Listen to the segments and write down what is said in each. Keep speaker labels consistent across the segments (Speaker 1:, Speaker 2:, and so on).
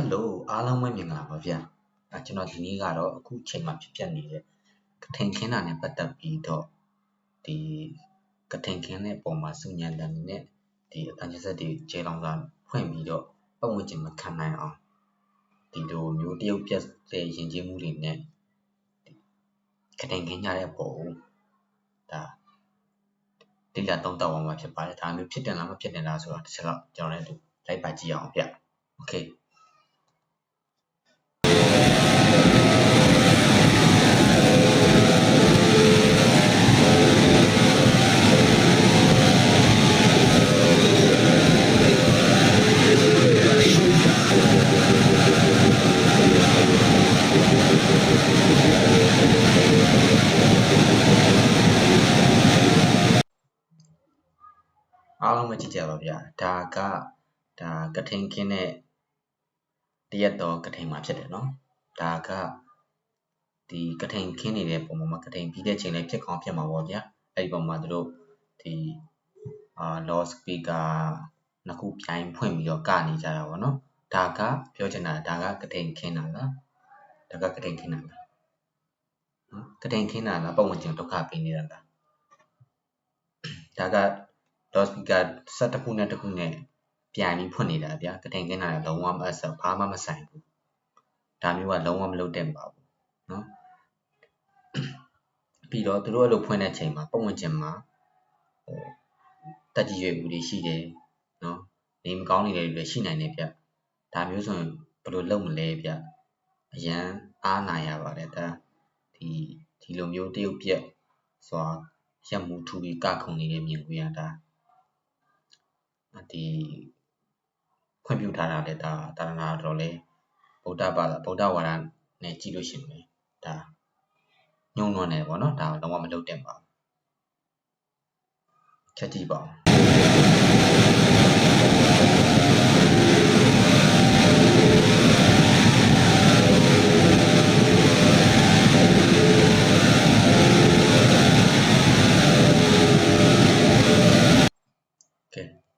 Speaker 1: Hello အားလုံးပဲမင်္ဂလာပါဗျာကျွန်တော်ဒီနေ့ကတော့အခုချိန်မှာဖြစ်ပျက်နေတဲ့ကထိန်ခင်းတာနဲ့ပတ်သက်ပြီးတော့ဒီကထိန်ခင်းတဲ့ပုံမှာစုညံတန်နဲ့ဒီအတန်ကျဆက်တွေကျေလောင်စာဖွင့်ပြီးတော့ပတ်ဝန်းကျင်မခံနိုင်အောင်ဒီလိုမျိုးတရုတ်ပြက်တဲ့ယဉ်ကျေးမှုတွေနဲ့ကထိန်ခင်းကြတဲ့ပုံဒါတိလာသုံးတောက်အောင်မှာဖြစ်ပါတယ်ဒါမျိုးဖြစ်တယ်လားမဖြစ်တယ်လားဆိုတော့တစ်ချက်တော့ကျွန်တော်လည်းလိုက်ပါကြည့်အောင်ဗျ Okayအားလုံးပဲကြည့်ကြပါဗျာဒါကထိန်ခင်းတဲ့တရက်တော့ကထိန်မှာဖြစ်တယ်နော်ဒါကဒီကထိန်ခင်းနေတဲ့ပုံမှာကထိန်ပြီးတဲ့ချိန်လေးဖြစ်ကောင်းဖြစ်မှာပေါ့ဗျာအဲ့ဒီပုံမှာသူတို့ဒီlaw speaker နှစ်ခုပြိုင်ဖွင့်ပြီးတော့ကနေကြတာပေါ့နော်ဒါကပြောချင်တာဒါကကထိန်ခင်းတာလားဒါကကထိန်ခင်းတာလားနော်ကထိန်ခင်းတာလားပုံဝင်ကျင်ဒုက္ခပေးနေတာလားဒါကlaw speaker 11ခုနဲ့တစ်ခုနဲ့ပြိုင်ပြီးဖွင့်နေတာဗျာကထိန်ခင်းတာလုံးဝမအဆက်ဘာမှမဆိုင်ဘူးဒါမျိုးကလုံးဝမလုပ်တဲ့ပါဘူးနော်ပြီးတော့သူတို့အဲ့လိုဖွင့်တဲ့ချိန်မှာပုံဝင်ကျင်မှာတက်ကြီးရွယ်ဦးတွေရှိတယ်နော်နေမကောင်းနေတဲ့လူတွေရှိနိုင်တယ်ဗျဒါမျိုးဆိုရင်ဘယ်လိုလုပ်မလဲဗျအရန်အားနာရပါတယ်ဒါဒီလိုမျိုးတရုတ်ပြက်ဆိုတာရက်မှုထူပြီးကခုန်နေတဲ့မြင်ကွေးရတာဒီခွင့်ပြုထားတာလေဒါတာရဏတော်လေဗုဒ္ဓဝါဒနဲ့ကြည့်လို့ရှိရင်ဒါညှို့နှွမ်းနေပေါ့နော်ဒါလုံးဝမလုပ်တဲ့ပါချက်ကြည့်ပါ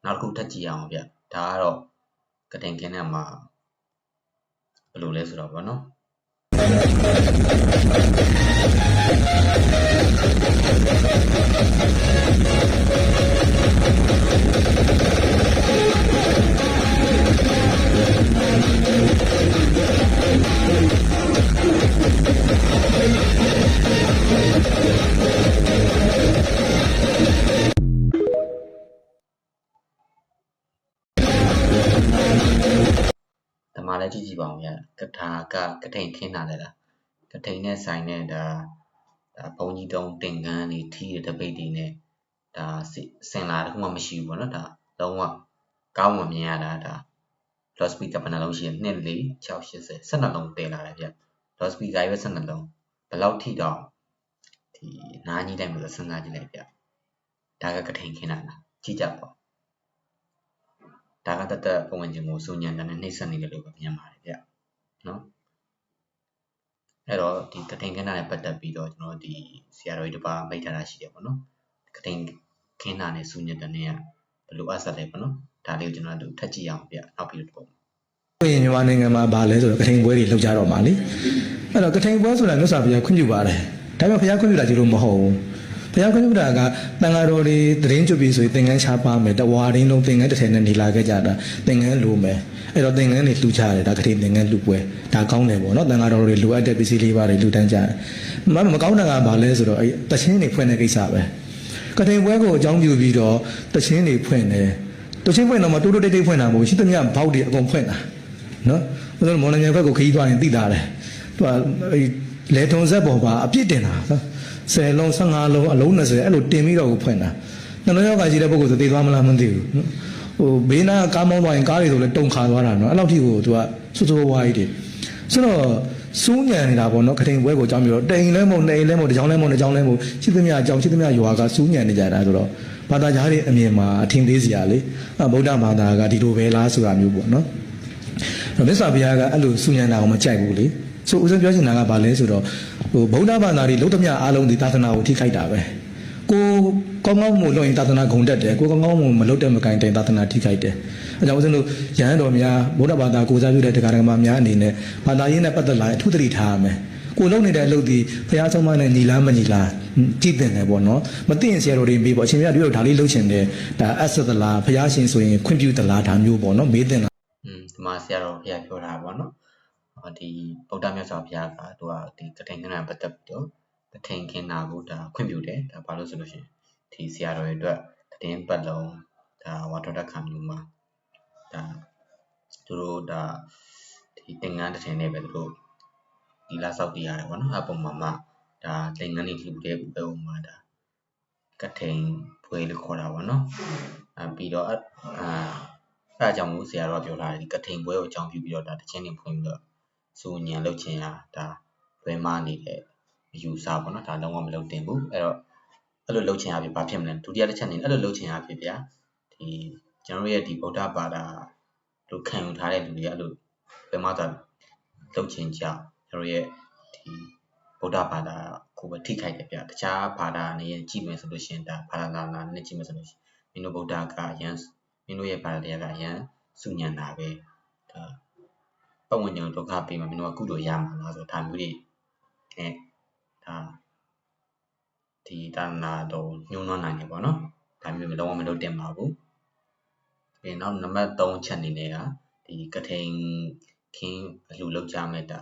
Speaker 1: နောက်တစ်ခုထပ်ကြည့်အောင်ဗျဒါကတော့ကထိန်ခင်းထဲမှာဘယ်လိုလဲဆိုတော့ဗောနော်လည်းကြည့်ပါဦးဗျာကထိန်ခင်းတာလေလားကထိန်နဲ့ဆိုင်နဲ့ဒါဘုံကြီးတုံးတင်ကန်းတွေထီးတဲ့တပိတ်တွေနဲ့ဒါစင်လာတခုမှမရှိဘူးပေါ့နော်ဒါလုံးဝကောင်းမှမြင်ရတာဒါ low speed ကဘယ်နှလုံးရှိလဲ2 4 6 80 12လုံးတည်လာတယ်ဗျ low speed ကပဲ12လုံးဘယ်လောက်ထိတော့ဒီနားကြီးတိုင်းမှာစဉ်းစားကြည့်လိုက်ဗျဒါကထိန်ခင်းတာလားကြည့်ကြပါဒါကတပုံဝင်ခြင်းကိုစုညံတန်နဲ့နှိမ့်ဆက်နေတယ်လို့ပဲမြင်ပါတယ်ဗျနော်အဲ့တော့ဒီကထိန်ခင်းတာနဲ့ပတ်သက်ပြီးတော့ကျွန်တော်ဒီဆရာတော်ကြီးတစ်ပါးမိတ်ထားတာရှိတယ်ပေါ့နော်ကထိန်ခင်းတာနဲ့စုညံတန်နဲ့ကဘယ်လိုအဆက်လဲပေါ့နော်ဒါလေးကိုကျွန်တော်တို့ထပ်ကြည့်အောင်ဗျနောက်ပြီးတော့
Speaker 2: မြန်မာနိုင်ငံမှာဗာလဲဆိုတော့ကထိန်ပွဲတွေလုပ်ကြတော့မှာလေအဲ့တော့ကထိန်ပွဲဆိုတာမြတ်စွာဘုရားခွင့်ပြုပါတယ်ဒါပေမဲ့ဘုရားခွင့်ပြုတာကြည့်လို့မဟုတ်ဘူးဘုရားခွင့်ပြုတာကတန်ဃာတော်တွေသတင်းကြွပြီးဆိုရင်သင်္ကန်းချပါမယ်တဝါရင်းလုံးသင်္ကန်းတစ်ထည်နဲ့နေလာခဲ့ကြတာသင်္ကန်းလိုမယ်အဲ့တော့သင်္ကန်းတွေလှူချတယ်ဒါကထိန်သင်္ကန်းလှူပွဲဒါကောင်းတယ်ပေါ့နော်တန်ဃာတော်တွေလိုအပ်တဲ့ပစ္စည်းလေးပါတွေလှူတန်းကြတယ်မကောင်းတာကဗာလဲဆိုတော့အဲ့တချင်းတွေဖွင့်တဲ့ကိစ္စပဲကထိန်ပွဲကိုအကြောင်းပြုပြီးတော့တချင်းတွေဖွင့်တယ်တချင်းဖွင့်တော့မှတိုးတိုးတိတ်တိတ်ဖွင့်တာမဟုတ်ရှိသမျှဘောက်တွေအကုန်ဖွင့်တာနော်ဘယ်လိုမော်လမြိုင်ဘက်ကိုခရီးသွားရင်သိတာလေသူကလေထုံဆက်ပေါ်ပါအပြစ်တင်တာနော်10လုံး15လုံးအလုံး20အဲ့လိုတင်ပြီးတော့ကိုဖွင့်တာနှလုံးရောဂါရှိတဲ့ပုဂ္ဂိုလ်ဆိုသိသွားမလားမသိဘူးဟိုဘေးနားကားမောင်းသွားရင်ကားတွေဆိုလည်းတုံခါသွားတာနော်အဲ့လောက်ထိကိုသူကစွတ်စွတ်ဝါးကြီးတယ်ဆိုတော့စူးညံနေတာပေါ့နော်ကထိန်ပွဲကိုအကြောင်းပြီးတော့တိန်လဲမုံနေလဲမုံတစ်ချောင်းလဲမုံတစ်ချောင်းလဲမုံရှိသမျှအကြောင်းရှိသမျှရွာကစူးညံနေကြတာဆိုတော့ဘာသာကြားတွေအမြင်မှာအထင်သေးစရာလေဗုဒ္ဓဘာသာကဒီလိုပဲလားဆိုတာမျိုးပေါ့နော်မြတ်စွာဘုရားကအဲ့လိုစူးညံတာကိုမကြိုက်ဘူးလေဆိုဦးဇင်းပြောချင်တာကဘာလဲဆိုတော့ဟိုဗုဒ္ဓဘာသာတွေလုံးသမျှအားလုံးဒီသာသနာကိုထိခိုက်တာပဲ ကိုကောင်းကောင်းမလုပ်ရင်သာသနာဂုဏ်တက်တယ်ကိုကောင်းကောင်းမလုပ်တဲ့မကင်တိုင်သာသနာထိခိုက်တယ်အဲကြောင့်ဦးဇင်းတို့ရဟန်းတော်များဗုဒ္ဓဘာသာကိုစားပြုတဲ့တရားဓမ္မများအနေနဲ့ဘာသာရေးနဲ့ပတ်သက်လာအထူးသတိထားရမယ်ကိုလုံးနေတဲ့အလုပ်ဒီဘုရားဆုံးမနဲ့ညီလားမညီလားကြည့်တင်တယ်ပေါ့နော်မသိရင်ဆရာတော်တွေမေးပေါ့အရှင်မြတ်တို့ဒါလေးလုပ်ချင်တယ်ဒါအဆက်သလားဘုရားရှင်ဆိုရင်ခွင့်ပြုသလားဒါမျိုးပေါ့နော်မေးတင်တာ
Speaker 1: ဒီမှာဆရာတော်ဘုရားပြောတာပေါ့နော်ဒီဗုဒ္ဓမြတ်စွာဘုရားကသူကဒီကထိန်ခဏပတ်သက်ပြီးတော့ကထိန်ခင်းနာကိုဒါခွင့်ပြုတယ်ဒါဘာလို့ဆိုလို့ရှိရင်ဒီဆရာတော်တွေအတွက်သတင်းပတ်လုံးဒါဝါတော်တက်ခံမျိုးမှာဒါသူတို့ဒါဒီသင်္ကန်းတစ်ထည်နဲ့ပဲသူတို့ဒီလာဆောက်တည်ရတယ်ပေါ့နော်အပုံမှာမှဒါသင်္ကန်းတွေလှူတဲ့ပုံမှာဒါကထိန်ဖွေလို့ခေါ်တာပေါ့နော်ပြီးတော့အဲကြောင့်မို့ဆရာတော်ကပြောထားတယ်ဒီကထိန်ပွဲကိုအကြောင်းပြုပြီးတော့ဒါတခြင်းနေဖွင့်ပြီးတော့စူညံလုပ်ခြင်းဟာဒါလွဲမနေတဲ့အယူဆပေါ့နော်ဒါလုံးဝမလုပ်တင်ဘူးအဲ့တော့အဲ့လိုလုပ်ခြင်းအဖြစ်ဘာဖြစ်မလဲဒုတိယတစ်ချက်နေအဲ့လိုလုပ်ခြင်းအဖြစ်ဗျာဒီကျွန်တော်ရဲ့ဒီဗုဒ္ဓဘာသာတို့ခံယူထားတဲ့လူတွေကအဲ့လိုဘယ်မှသာလုပ်ခြင်းကြောင့်ကျွန်တော်ရဲ့ဒီဗုဒ္ဓဘာသာကိုပဲထိခိုက်တယ်ဗျာတခြားဘာသာနဲ့ကြည့်မယ်ဆိုလို့ရှိရင်ဒါဘာသာနာနဲ့ကြည့်မယ်ဆိုလို့ရှိရင်မင်းတို့ဗုဒ္ဓကအရန်မင်းတို့ရဲ့ဘာသာတရားကအရန်စုညံတာပဲဒါပတ်ဝန်းကျင်ဒုက္ခပေးမှမင်းတို့ကကုသိုလ်ရမှာလားဆိုတော့ဒါမျိုးတွေနဲ့ဒါဒီဒါနာတော့ညှိုးနှွမ်းနိုင်တယ်ပေါ့နော်ဒါမျိုးလုံးဝမလုပ်တင်ပါဘူးပြီးနောက်နံပါတ်3ချက်အနေနဲ့ကဒီကထိန်ခင်းအလှလုပ်ကြမဲ့ဒါ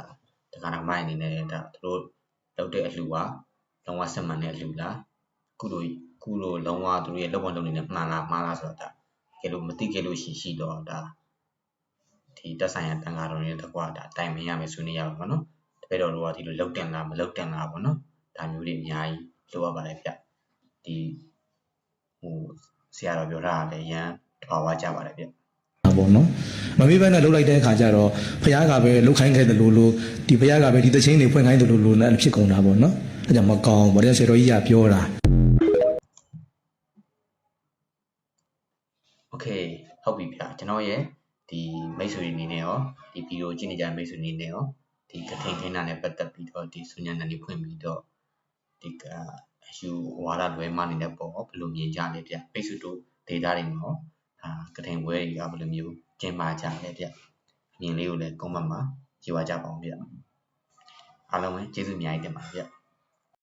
Speaker 1: တက္ကနာမိုင်းအနေနဲ့ဒါသူတို့လုပ်တဲ့အလှကလုံးဝစမှန်တဲ့အလှလားကုလိုလုံးဝသူတို့ရဲ့လုပ်ပုံလုပ်နေနဲ့မှန်လားမှားလားဆိုတော့ဒါကဲလို့မသိခဲ့လို့ရှိတော့ဒါဒီတက်ဆိုင်ရာတန်ခါတော်တွေတကွာဒါတိုင်မင်ရမယ်ဆွေးနွေးရမှာပေါ့နော်တပည့်တော်တို့ကဒီလိုလုပ်တင်လားမလုပ်တင်လားပေါ့နော်ဒါမျိုးတွေအများကြီးလိုရပါတယ်ဗျဒီဆရာတော်ပြောတာလည်းရန်ထွာဝါကြပါတယ်ဗျ
Speaker 2: ပေါ့နော်မမေးဘဲနဲ့လှုပ်လိုက်တဲ့အခါကျတော့ဘုရားကပဲလှုပ်ခိုင်းခဲ့တယ်လို့ဒီဘုရားကပဲဒီသချင်းတွေဖွင့်ခိုင်းတယ်လို့လည်းဖြစ်ကုန်တာပေါ့နော်အဲကြောင့်မကောင်းဗောတဲ့ဆရာတော်ကြီးကပြောတာ
Speaker 1: โอเคဟုတ်ပြီဗျကျွန်တော်ရဲ့ဒီမိတ်ဆွေတွေအနေနဲ့ရောဒီဗီဒီယိုကြည့်နေကြမိတ်ဆွေတွေအနေနဲ့ရောဒီကထိန်ခင်းတာနဲ့ပတ်သက်ပြီးတော့ဒီဆုညံတယ်ဖွင့်ပြီးတော့ဒီအယူဝါဒလွဲမနေတဲ့ပုံဘယ်လိုမြင်ကြလဲဗျမိတ်ဆွေတို့ဒေတာတွေမှာကထိန်ပွဲတွေကဘယ်လိုမျိုးကျင်းပကြလဲဗျအမြင်လေးကိုလည်းကွန်မန့်မှာရေးပါကြပါအောင်ဗျအားလုံးပဲကျေးဇူးအများကြီးတင်ပါတယ်ဗျ